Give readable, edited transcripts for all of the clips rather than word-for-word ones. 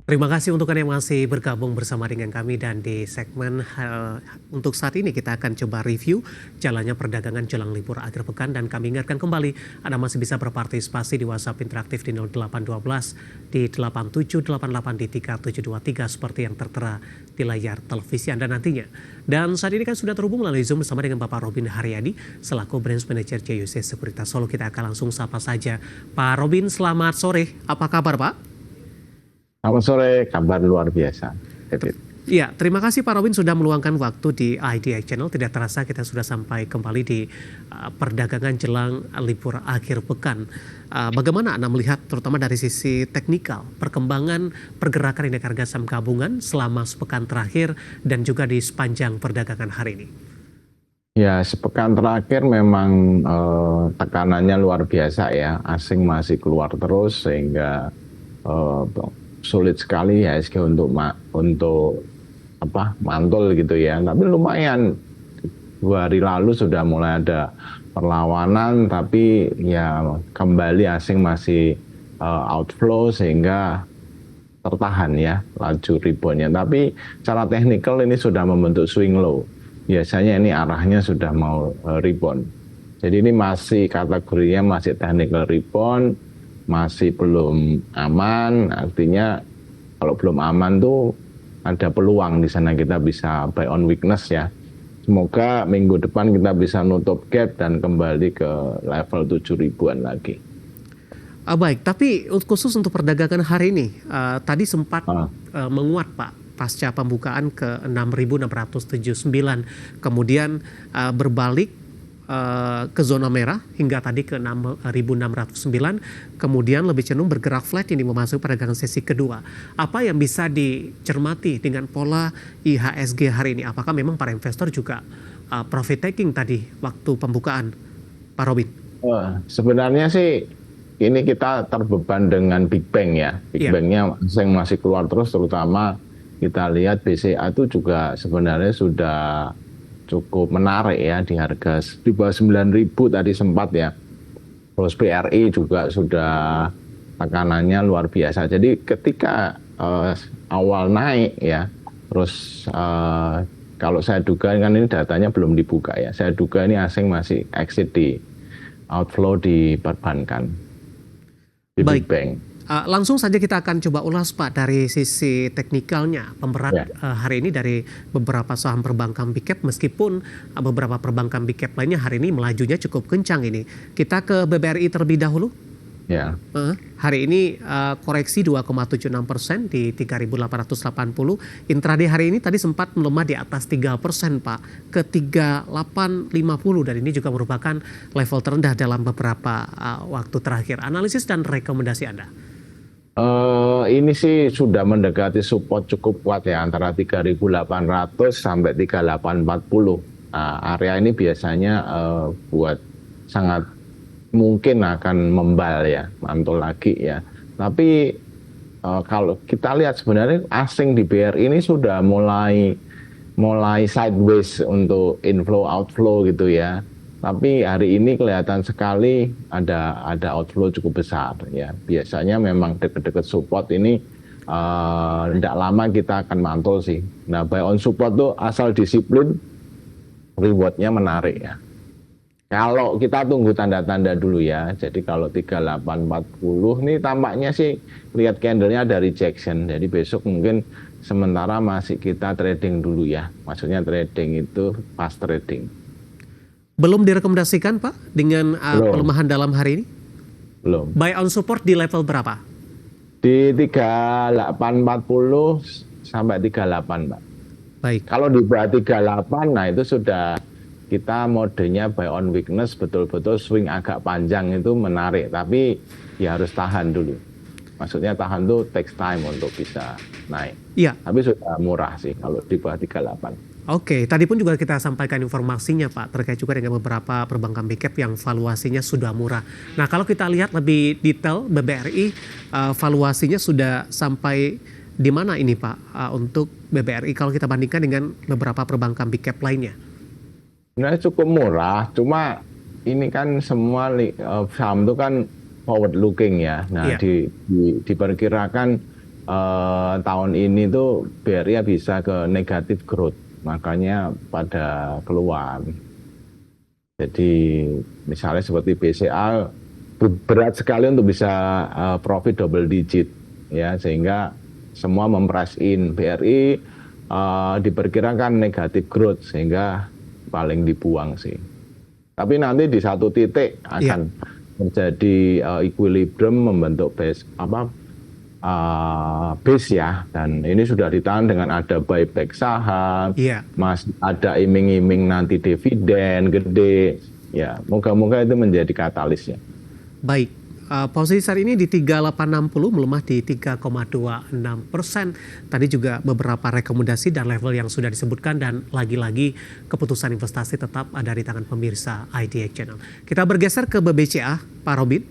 Terima kasih untuk Anda yang masih bergabung bersama dengan kami dan di segmen untuk saat ini kita akan coba review jalannya perdagangan jelang libur akhir pekan dan kami ingatkan kembali Anda masih bisa berpartisipasi di WhatsApp interaktif di 0812 di 8788 di 3723 seperti yang tertera di layar televisi Anda nantinya. Dan saat ini kan sudah terhubung melalui Zoom bersama dengan Bapak Robin Haryadi selaku Branch Manager JUC Sekuritas Solo. Kita akan langsung sapa saja. Pak Robin, selamat sore. Apa kabar, Pak? Selamat sore, kabar luar biasa, David. Ya, terima kasih Pak Robin sudah meluangkan waktu di IDX Channel. Tidak terasa kita sudah sampai kembali di perdagangan jelang libur akhir pekan. Bagaimana Anda melihat terutama dari sisi teknikal perkembangan pergerakan indeks harga saham gabungan selama sepekan terakhir dan juga di sepanjang perdagangan hari ini? Ya, sepekan terakhir memang tekanannya luar biasa ya. Asing masih keluar terus sehingga sulit sekali IHSG untuk mantul gitu ya. Tapi lumayan 2 hari lalu sudah mulai ada perlawanan, tapi ya kembali asing masih outflow sehingga tertahan ya laju reboundnya. Tapi secara teknikal ini sudah membentuk swing low. Biasanya ini arahnya sudah mau rebound. Jadi ini masih kategorinya masih technical rebound, masih belum aman. Artinya kalau belum aman tuh ada peluang di sana kita bisa buy on weakness ya. Semoga minggu depan kita bisa nutup gap dan kembali ke level 7.000-an lagi. Baik, tapi khusus untuk perdagangan hari ini, tadi sempat menguat Pak pasca pembukaan ke 6.679, kemudian berbalik ke zona merah hingga tadi ke 6.609, kemudian lebih cenderung bergerak flat ini memasuki perdagangan sesi kedua. Apa yang bisa dicermati dengan pola IHSG hari ini? Apakah memang para investor juga profit taking tadi waktu pembukaan, Pak Robin? Sebenarnya sih ini kita terbeban dengan Big Bang ya. Big Bang-nya masih keluar terus, terutama kita lihat BCA itu juga sebenarnya sudah cukup menarik ya di harga di bawah 9.000 tadi sempat ya. Terus BRI juga sudah tekanannya luar biasa. Jadi ketika awal naik ya, terus kalau saya duga kan ini datanya belum dibuka ya. Saya duga ini asing masih exit di outflow di perbankan. Di Big Bang. Langsung saja kita akan coba ulas Pak dari sisi teknikalnya. Pemberat hari ini dari beberapa saham perbankan big cap, meskipun beberapa perbankan big cap lainnya hari ini melajunya cukup kencang ini. Kita ke BBRI terlebih dahulu. Ya. Hari ini koreksi 2,76% di 3.880. Intraday hari ini tadi sempat melemah di atas 3% Pak, ke 3850, dan ini juga merupakan level terendah dalam beberapa waktu terakhir. Analisis dan rekomendasi Anda? Ini sih sudah mendekati support cukup kuat ya, antara 3.800 sampai 3.840. Area ini biasanya buat sangat mungkin akan membal ya, mantul lagi ya. Tapi kalau kita lihat sebenarnya asing di BRI ini sudah mulai sideways untuk inflow outflow gitu ya. Tapi hari ini kelihatan sekali ada outflow cukup besar ya. Biasanya memang deket-deket support ini tidak lama kita akan mantul sih. Nah, buy on support tuh asal disiplin, rewardnya menarik ya. Kalau kita tunggu tanda-tanda dulu ya. Jadi kalau 3840 ini tampaknya sih lihat candlenya ada rejection. Jadi besok mungkin sementara masih kita trading dulu ya. Maksudnya trading itu fast trading. Belum direkomendasikan Pak dengan pelemahan dalam hari ini? Belum. Buy on support di level berapa? Di 3840 sampai 38 Pak. Baik. Kalau di bawah 38, nah itu sudah kita modenya buy on weakness, betul-betul swing agak panjang itu menarik. Tapi ya harus tahan dulu. Maksudnya tahan tuh takes time untuk bisa naik. Iya. Tapi sudah murah sih kalau di bawah 38. Oke, tadi pun juga kita sampaikan informasinya Pak, terkait juga dengan beberapa perbankan big cap yang valuasinya sudah murah. Nah, kalau kita lihat lebih detail BBRI, valuasinya sudah sampai di mana ini Pak untuk BBRI kalau kita bandingkan dengan beberapa perbankan big cap lainnya? Sebenarnya cukup murah, cuma ini kan semua saham itu kan forward looking ya. Nah, diperkirakan tahun ini tuh BRI bisa ke negatif growth, makanya pada keluar. Jadi misalnya seperti BCA berat sekali untuk bisa profit double digit, ya, sehingga semua memprice in. BRI diperkirakan negatif growth, sehingga paling dibuang sih. Tapi nanti di satu titik akan terjadi equilibrium, membentuk base ya, dan ini sudah ditahan dengan ada buyback saham, masih ada iming-iming nanti dividen gede, ya, moga-moga itu menjadi katalisnya. Baik, posisi saat ini di 3860 melemah di 3,26%. Tadi juga beberapa rekomendasi dan level yang sudah disebutkan, dan lagi-lagi keputusan investasi tetap ada di tangan pemirsa IDX Channel. Kita bergeser ke BBCA, Pak Robin.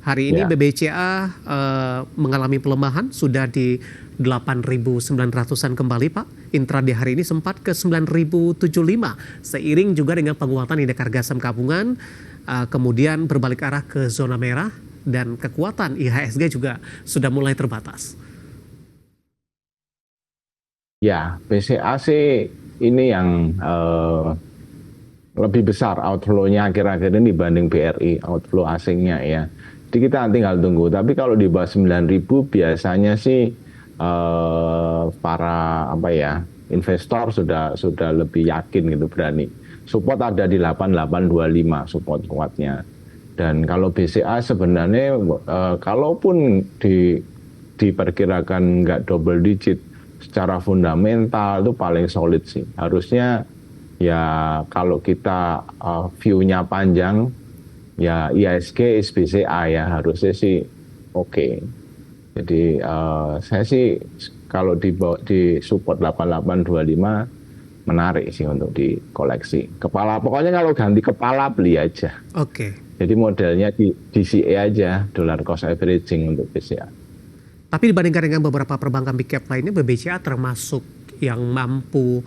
Hari ini BBCA mengalami pelemahan, sudah di 8.900-an kembali, Pak. Intraday hari ini sempat ke 9.075, seiring juga dengan penguatan indeks harga saham gabungan, kemudian berbalik arah ke zona merah, dan kekuatan IHSG juga sudah mulai terbatas. Ya, BCA sih ini yang lebih besar outflow-nya akhir-akhir ini dibanding BRI, outflow asingnya, ya. Jadi kita tinggal tunggu. Tapi kalau di bawah 9.000 biasanya sih para investor sudah lebih yakin gitu, berani. Support ada di 8825 support kuatnya. Dan kalau BCA sebenarnya kalaupun diperkirakan nggak double digit, secara fundamental itu paling solid sih. Harusnya ya kalau kita view-nya panjang, ya IHSG is BCA ya, harusnya sih oke. Jadi saya sih kalau di support 8825 menarik sih untuk dikoleksi. Pokoknya kalau ganti kepala beli aja. Oke. Jadi modelnya di DCA aja, dollar cost averaging untuk BCA. Tapi dibandingkan dengan beberapa perbankan big cap lainnya, BBCA termasuk yang mampu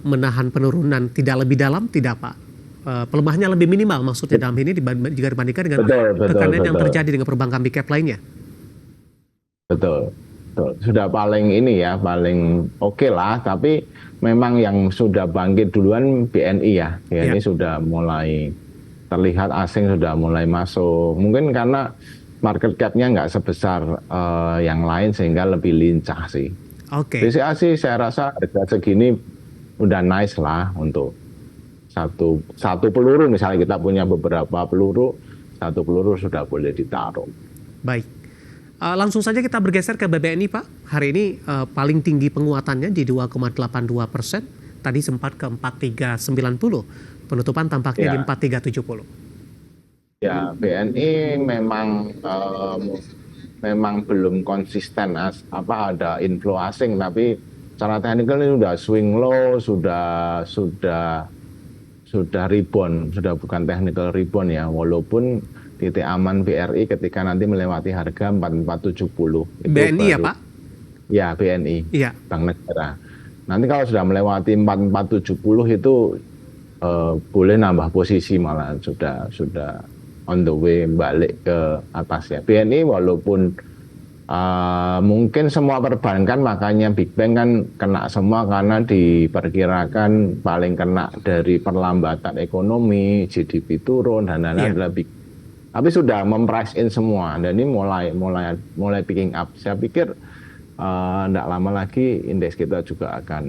menahan penurunan tidak lebih dalam, tidak Pak? Pelemahannya lebih minimal maksudnya dalam ini jika dibandingkan dengan tekanan yang terjadi dengan perbankan big cap lainnya. Betul. Sudah paling paling oke lah, tapi memang yang sudah bangkit duluan BNI ya. BNI sudah mulai terlihat, asing sudah mulai masuk. Mungkin karena market cap-nya nggak sebesar yang lain sehingga lebih lincah sih. Oke. BCA sih saya rasa harga segini udah nice lah untuk satu peluru, misalnya kita punya beberapa peluru, satu peluru sudah boleh ditaruh. Baik. Langsung saja kita bergeser ke BBNI, Pak. Hari ini paling tinggi penguatannya di 2,82%. Tadi sempat ke 4.390. Penutupan tampaknya di 4.370. Ya, BNI memang belum konsisten ada inflow asing, tapi secara teknikal ini sudah swing low, sudah rebound, sudah bukan technical rebound ya, walaupun titik aman BRI ketika nanti melewati harga 4470. BNI ya Pak? Ya, BNI, Bank Negara. Nanti kalau sudah melewati 4470 itu boleh nambah posisi, malah sudah on the way balik ke atas ya. BNI walaupun mungkin semua perbankan, makanya Big Bank kan kena semua karena diperkirakan paling kena dari perlambatan ekonomi, GDP turun dan lain-lain adalah Big. Tapi sudah memprice in semua dan ini mulai picking up. Saya pikir tidak lama lagi indeks kita juga akan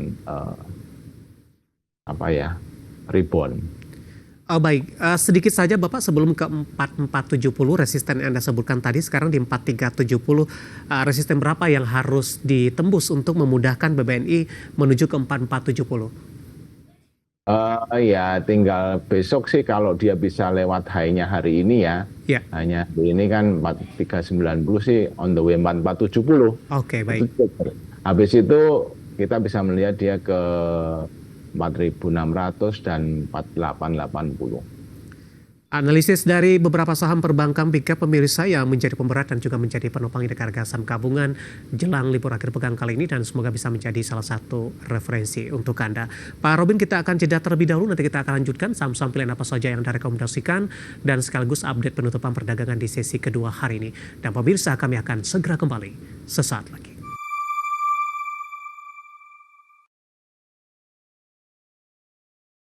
rebound. Baik, sedikit saja Bapak sebelum ke 4470 resisten yang Anda sebutkan tadi, sekarang di 4370, resisten berapa yang harus ditembus untuk memudahkan BBNI menuju ke 4470? Ya tinggal besok sih kalau dia bisa lewat high-nya hari ini ya. Hanya ini kan 4390 sih on the way 4470. Oke, baik. Habis itu kita bisa melihat dia ke 4.600 dan 4.880. Analisis dari beberapa saham perbankan big cap pemirsa yang menjadi pemberat dan juga menjadi penopang indeks harga saham gabungan jelang libur akhir pekan kali ini, dan semoga bisa menjadi salah satu referensi untuk Anda. Pak Robin, kita akan jeda terlebih dahulu, nanti kita akan lanjutkan saham-saham pilihan apa saja yang Anda rekomendasikan dan sekaligus update penutupan perdagangan di sesi kedua hari ini. Dan pemirsa, kami akan segera kembali sesaat lagi.